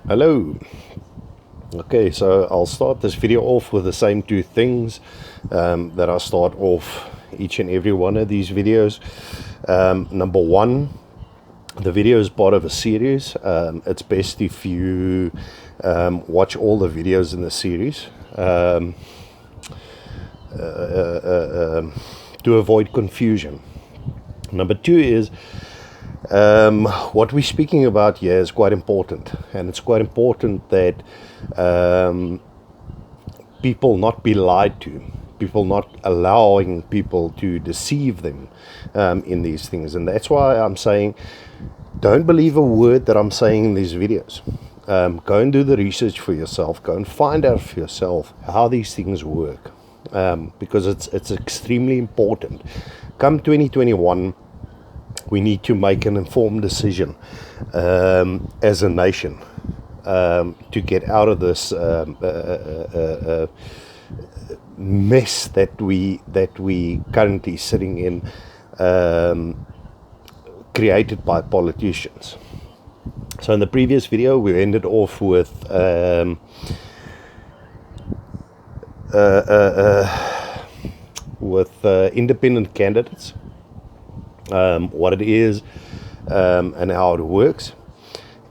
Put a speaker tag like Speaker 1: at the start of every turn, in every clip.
Speaker 1: Hello. Okay, so I'll start this video off with the same two things that I start off each and every one of these videos. Number one, the video is part of a series. It's best if you watch all the videos in the series to avoid confusion. Number two is what we're speaking about here is quite important, and it's quite important that people not be lied to, people not allowing people to deceive them in these things. And that's why I'm saying, don't believe a word that I'm saying in these videos. Go and do the research for yourself. Go and find out for yourself how these things work, because it's extremely important. Come 2021, we need to make an informed decision as a nation to get out of this mess that we currently sitting in, created by politicians. So in the previous video, we ended off with independent candidates, what it is, and how it works.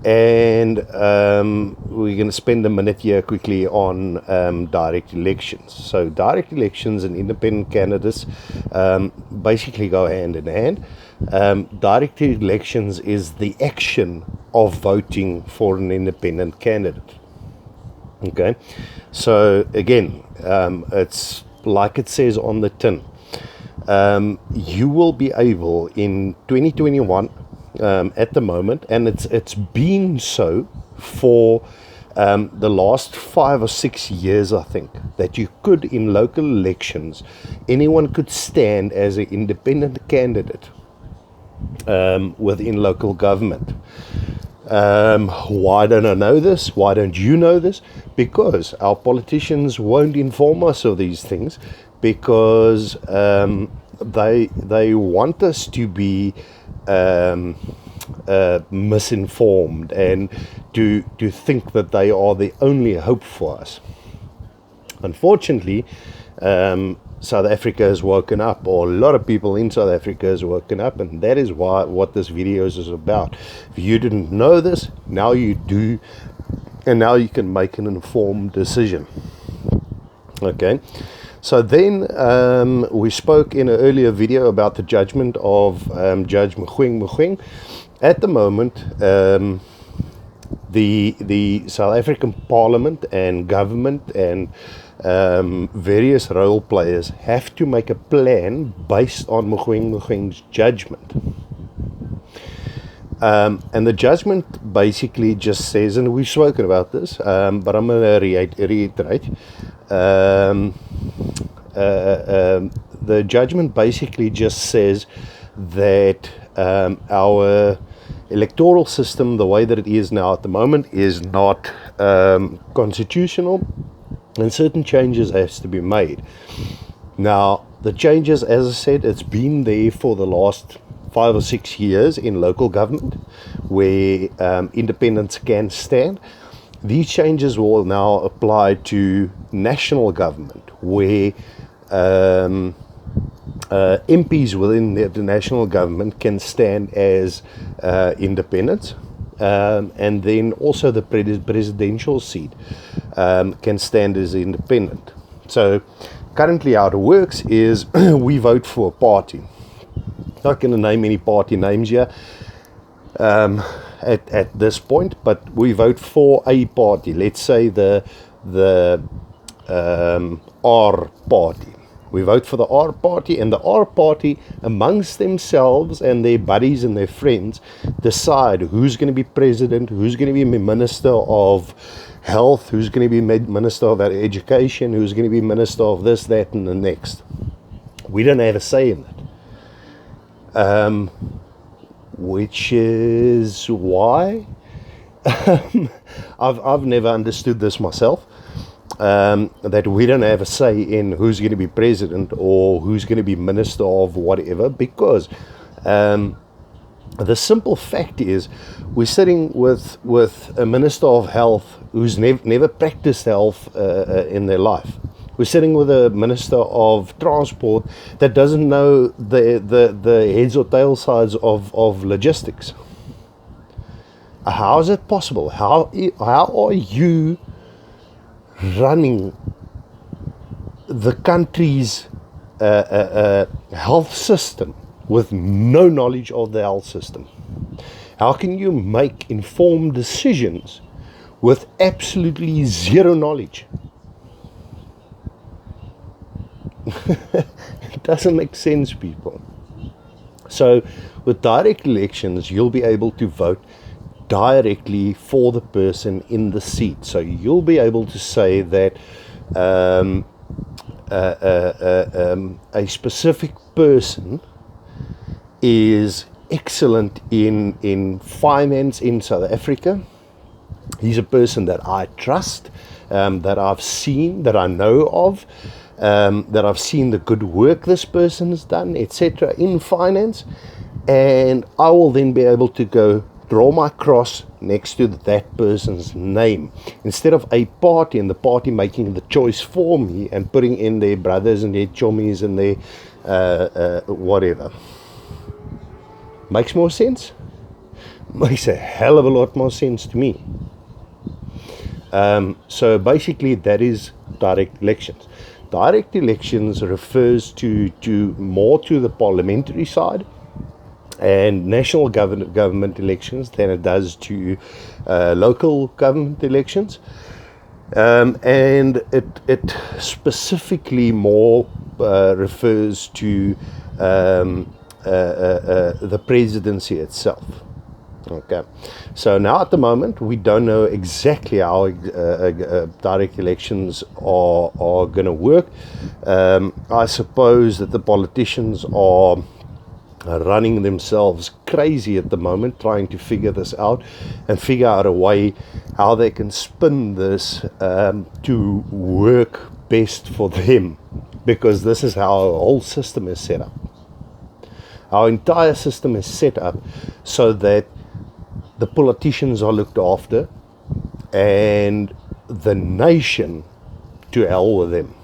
Speaker 1: And we're going to spend a minute here quickly on direct elections. So direct elections and independent candidates basically go hand in hand. Direct elections is the action of voting for an independent candidate. Okay, so again, it's like it says on the tin. You will be able in 2021, at the moment, and it's been so for the last 5 or 6 years, I think, that you could, in local elections, anyone could stand as an independent candidate within local government. Why don't I know this? Why don't you know this? Because our politicians won't inform us of these things, because they want us to be misinformed and to think that they are the only hope for us. Unfortunately, South Africa has woken up, or a lot of people in South Africa has woken up, and that is what this video is about. If you didn't know this, now you do, and now you can make an informed decision. Okay, so then we spoke in an earlier video about the judgment of Judge Mogoeng. At the moment, the South African Parliament and government and various role players have to make a plan based on Mogoeng's judgment. And the judgment basically just says, and we've spoken about this, but I'm going to reiterate. The judgment basically just says that our electoral system, the way that it is now at the moment, is not constitutional, and certain changes has to be made. Now, the changes, as I said, it's been there for the last 5 or 6 years in local government, where independents can stand. These changes will now apply to national government, where MPs within the national government can stand as independents, and then also the presidential seat can stand as independent. So currently how it works is we vote for a party. Not going to name any party names here at this point, but we vote for a party. Let's say the R party. We vote for the R party, and the R party, amongst themselves and their buddies and their friends, decide who's going to be president, who's going to be minister of health, who's going to be minister of education, who's going to be minister of this, that, and the next. We don't have a say in it. Which is why I've never understood this myself, that we don't have a say in who's going to be president or who's going to be minister of whatever, because The simple fact is, we're sitting with a minister of health who's never practiced health in their life. We're sitting with a minister of transport that doesn't know the heads or tail sides of logistics. How is it possible? How are you running the country's health system with no knowledge of the health system? How can you make informed decisions with absolutely zero knowledge? It doesn't make sense, people. So with direct elections, you'll be able to vote directly for the person in the seat. So you'll be able to say that a specific person is excellent in finance in South Africa. He's a person that I trust, that I've seen, that I know of, that I've seen the good work this person has done, etc. in finance, and I will then be able to go draw my cross next to that person's name, instead of a party and the party making the choice for me and putting in their brothers and their chommies and their whatever. Makes more sense? Makes a hell of a lot more sense to me. So basically that is direct elections. Direct elections refers to more to the parliamentary side and national government elections than it does to local government elections, and it specifically more refers to the presidency itself. Okay, so now at the moment we don't know exactly how direct elections are going to work. I suppose that the politicians are running themselves crazy at the moment, trying to figure this out and figure out a way how they can spin this to work best for them, because this is how our whole system is set up. Our entire system is set up so that the politicians are looked after and the nation, to hell with them.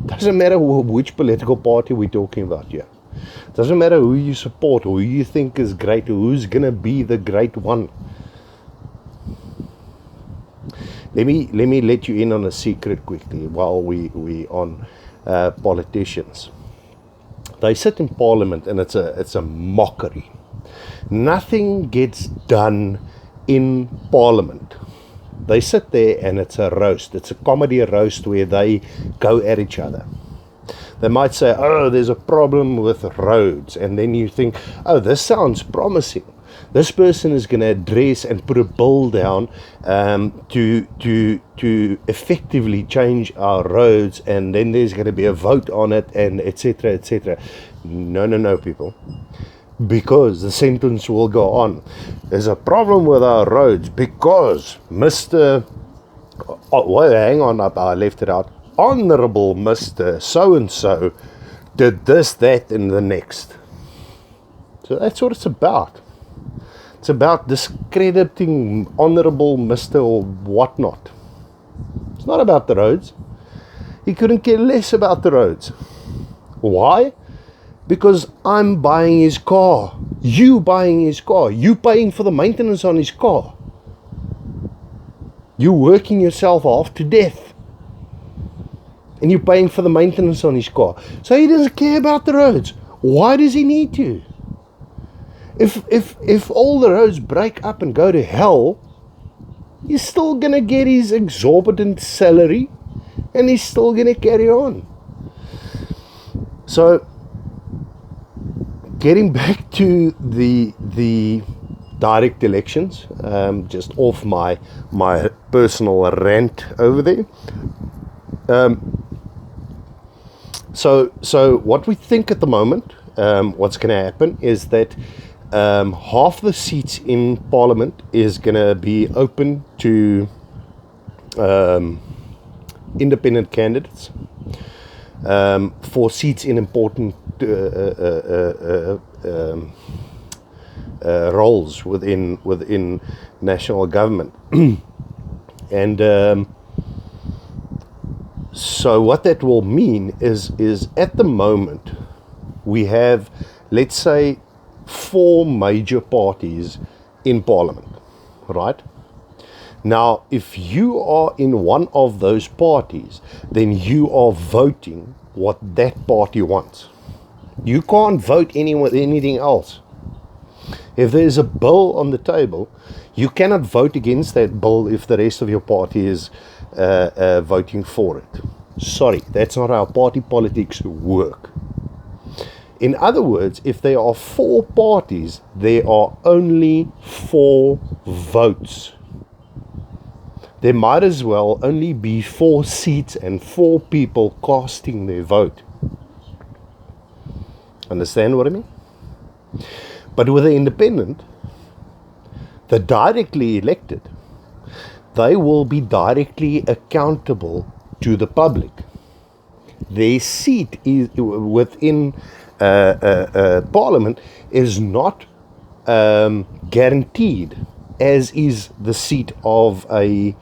Speaker 1: Doesn't matter which political party we're talking about here. Doesn't matter who you support or who you think is great or who's gonna be the great one. Let me let you in on a secret quickly while we on politicians. They sit in parliament and it's a mockery. Nothing gets done in parliament. They sit there and it's a roast. It's a comedy roast where they go at each other. They might say, oh, there's a problem with roads. And then you think, oh, this sounds promising. This person is going to address and put a bill down to effectively change our roads. And then there's going to be a vote on it, and etc., etc. No, people. Because the sentence will go on. There's a problem with our roads because Mr. Oh, well, hang on, I left it out. Honorable Mr. So-and-so did this, that, and the next. So that's what it's about. It's about discrediting Honorable Mr. or whatnot. It's not about the roads. He couldn't care less about the roads. Why? Because I'm buying his car. You buying his car. You paying for the maintenance on his car. You working yourself half to death. And you're paying for the maintenance on his car. So he doesn't care about the roads. Why does he need to? If all the roads break up and go to hell, he's still going to get his exorbitant salary and he's still going to carry on. So, getting back to the direct elections, just off my personal rant over there. So what we think at the moment, what's going to happen is that half the seats in Parliament is going to be open to independent candidates for seats in important roles within national government. And so what that will mean is at the moment we have, let's say, 4 major parties in Parliament, right? Now, if you are in one of those parties, then you are voting what that party wants. You can't vote anything else. If there's a bill on the table, you cannot vote against that bill if the rest of your party is voting for it. Sorry, that's not how party politics work. In other words, if there are 4 parties, there are only 4 votes. There might as well only be 4 seats and 4 people casting their vote. Understand what I mean? But with the independent, the directly elected, they will be directly accountable to the public. Their seat is within Parliament is not guaranteed, as is the seat of a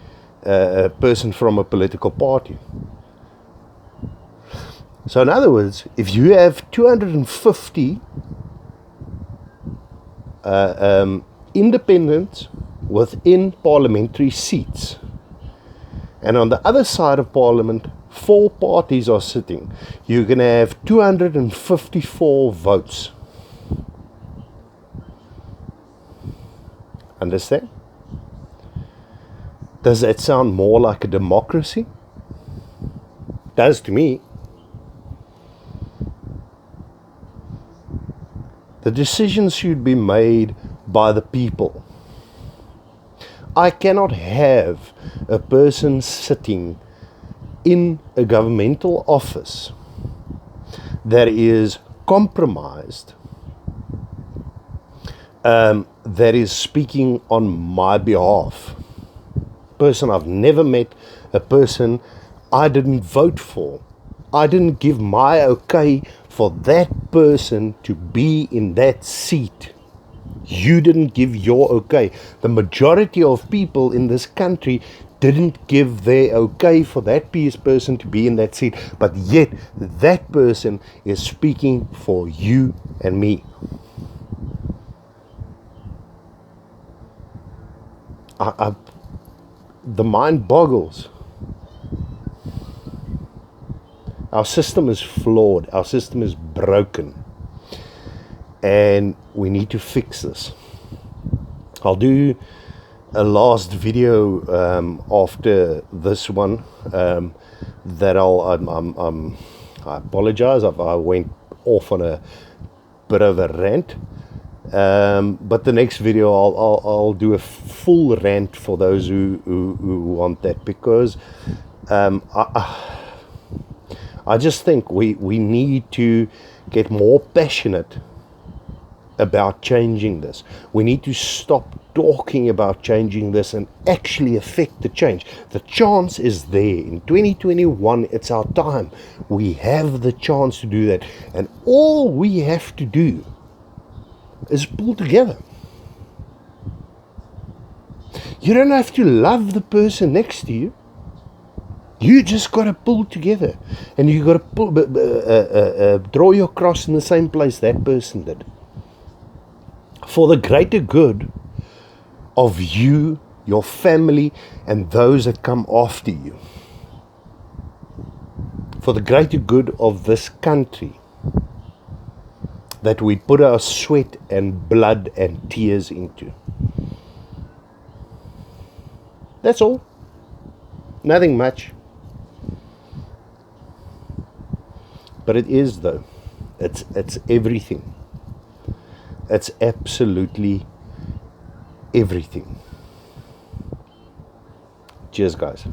Speaker 1: person from a political party. So in other words, if you have 250 independents within parliamentary seats, and on the other side of Parliament 4 parties are sitting, you're going to have 254 votes. Understand? Does that sound more like a democracy? Does to me. The decisions should be made by the people. I cannot have a person sitting in a governmental office that is compromised, that is speaking on my behalf. Person I've never met, a person I didn't vote for. I didn't give my okay for that person to be in that seat. You didn't give your okay. The majority of people in this country didn't give their okay for that person to be in that seat, but yet that person is speaking for you and me. The mind boggles. Our system is flawed. Our system is broken. And we need to fix this. I'll do a last video after this one that I apologize. I went off on a bit of a rant. But the next video I'll do a full rant for those who want that, because I just think we need to get more passionate about changing this. We need to stop talking about changing this and actually affect the change. The chance is there. In 2021, it's our time. We have the chance to do that. And all we have to do is pull together. You don't have to love the person next to you. You just got to pull together. And you got to draw your cross in the same place that person did. For the greater good of you, your family, and those that come after you. For the greater good of this country, that we put our sweat and blood and tears into. That's all. Nothing much. But it is, though. It's everything. It's absolutely everything. Cheers, guys.